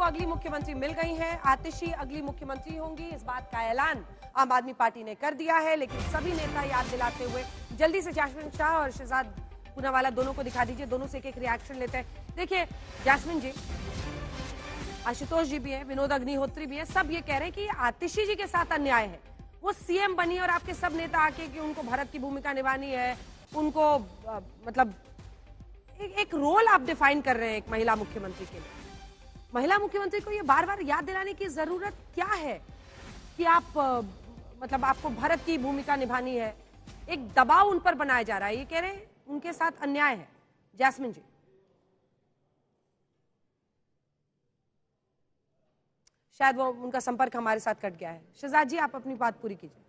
अगली मुख्यमंत्री मिल गई हैं। आतिशी अगली मुख्यमंत्री होंगी, इस बात का ऐलान आम आदमी पार्टी ने कर दिया है। लेकिन सभी नेता याद दिलाते हुए जल्दी से जैस्मिन शाह और शहजाद पूनावाला दोनों को दिखा दीजिए, दोनों से एक रिएक्शन लेते हैं। देखिए जैस्मिन जी, आशुतोष जी भी हैं, विनोद अग्निहोत्री भी हैं, सब ये कह रहे हैं कि आतिशी जी के साथ अन्याय है। वो सीएम बनी और आपके सब नेता आके कि उनको भारत की भूमिका निभानी है, उनको मतलब एक रोल आप डिफाइन कर रहे हैं एक महिला मुख्यमंत्री के लिए। महिला मुख्यमंत्री को ये बार बार याद दिलाने की जरूरत क्या है कि आप मतलब आपको भारत की भूमिका निभानी है? एक दबाव उन पर बनाया जा रहा है, ये कह रहे हैं उनके साथ अन्याय है। जैस्मिन जी, शायद वो उनका संपर्क हमारे साथ कट गया है। शहजाद जी, आप अपनी बात पूरी कीजिए।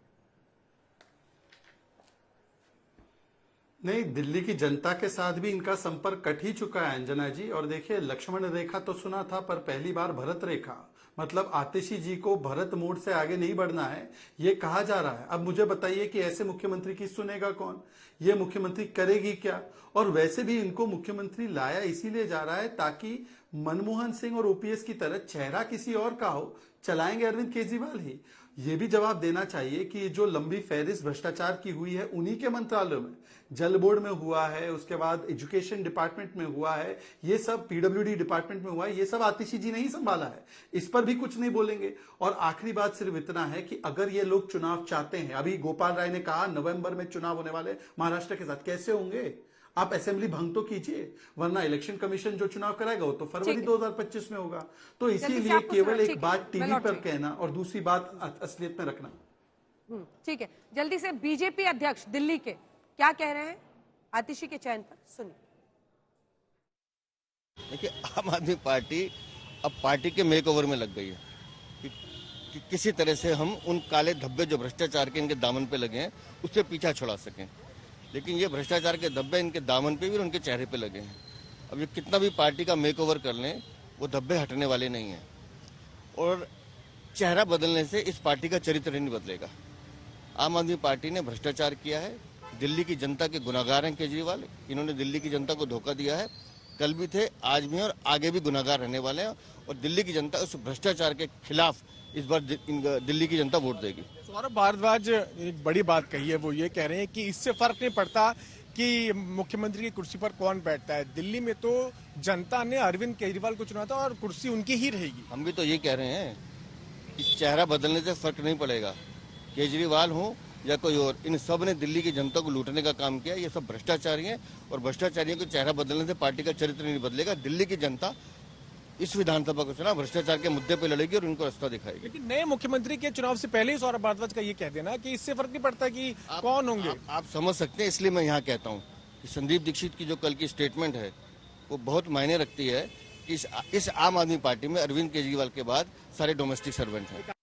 नहीं, दिल्ली की जनता के साथ भी इनका संपर्क कट ही चुका है अंजना जी। और देखिए, लक्ष्मण रेखा तो सुना था, पर पहली बार भरत रेखा, मतलब आतिशी जी को भरत मोड से आगे नहीं बढ़ना है, ये कहा जा रहा है। अब मुझे बताइए कि ऐसे मुख्यमंत्री की सुनेगा कौन? ये मुख्यमंत्री करेगी क्या? और वैसे भी इनको मुख्यमंत्री लाया इसीलिए जा रहा है ताकि मनमोहन सिंह और ओपीएस की तरह चेहरा किसी और का हो, चलाएंगे अरविंद केजरीवाल ही। ये भी जवाब देना चाहिए कि जो लंबी फहरिस्त भ्रष्टाचार की हुई है उन्हीं के मंत्रालयों में, जल बोर्ड में हुआ है, उसके बाद एजुकेशन डिपार्टमेंट में हुआ है, ये सब पीडब्ल्यूडी डिपार्टमेंट में हुआ है, ये सब आतिशी जी ने ही संभाला है। इस पर भी कुछ नहीं बोलेंगे। और आखिरी बात सिर्फ इतना है कि अगर ये लोग चुनाव चाहते हैं, अभी गोपाल राय ने कहा नवंबर में चुनाव होने वाले महाराष्ट्र के साथ, कैसे होंगे? आप असेंबली भंग तो कीजिए, वरना इलेक्शन कमीशन जो चुनाव कराएगा वो तो फरवरी 2025 में होगा। तो इसीलिए केवल एक बात टीवी पर कहना और दूसरी बात असलियत में रखना। ठीक है, जल्दी से बीजेपी अध्यक्ष दिल्ली के क्या कह रहे हैं आतिशी के चयन पर, सुनिए। देखिए, आम आदमी पार्टी अब पार्टी के मेकओवर में लग गई है कि किसी तरह से हम उन काले धब्बे जो भ्रष्टाचार के इनके दामन पे लगे हैं उससे पीछा छुड़ा सकें। लेकिन ये भ्रष्टाचार के धब्बे इनके दामन पे भी और उनके चेहरे पे लगे हैं। अब ये कितना भी पार्टी का मेकओवर कर लें, वो धब्बे हटने वाले नहीं हैं। और चेहरा बदलने से इस पार्टी का चरित्र नहीं बदलेगा। आम आदमी पार्टी ने भ्रष्टाचार किया है, दिल्ली की जनता के गुनाहगार हैं केजरीवाल। इन्होंने दिल्ली की जनता को धोखा दिया है, कल भी थे, आज भी हैं और आगे भी गुनाहगार रहने वाले हैं। और दिल्ली की जनता उस भ्रष्टाचार के खिलाफ इस बार दिल्ली की जनता वोट देगी। सौरभ भारद्वाज एक बड़ी बात कही है, वो ये कह रहे हैं कि इससे फर्क नहीं पड़ता कि मुख्यमंत्री की कुर्सी पर कौन बैठता है। दिल्ली में तो जनता ने अरविंद केजरीवाल को चुना था और कुर्सी उनकी ही रहेगी। हम भी तो ये कह रहे हैं कि चेहरा बदलने से फर्क नहीं पड़ेगा, केजरीवाल हो या कोई और, इन सब ने दिल्ली की जनता को लूटने का काम किया। ये सब भ्रष्टाचारी हैं और भ्रष्टाचारियों को चेहरा बदलने से पार्टी का चरित्र नहीं बदलेगा। दिल्ली की जनता इस विधानसभा को चुनाव भ्रष्टाचार के मुद्दे पे लड़ेगी और उनको रास्ता दिखाएगी। लेकिन नए मुख्यमंत्री के चुनाव से पहले ही सौरभ भारद्वाज का ये कह देना कि इससे फर्क नहीं पड़ता कि कौन होंगे। आप समझ सकते हैं, इसलिए मैं यहाँ कहता हूँ कि संदीप दीक्षित की जो कल की स्टेटमेंट है वो बहुत मायने रखती है। इस आम आदमी पार्टी में अरविंद केजरीवाल के बाद सारे डोमेस्टिक सर्वेंट हैं।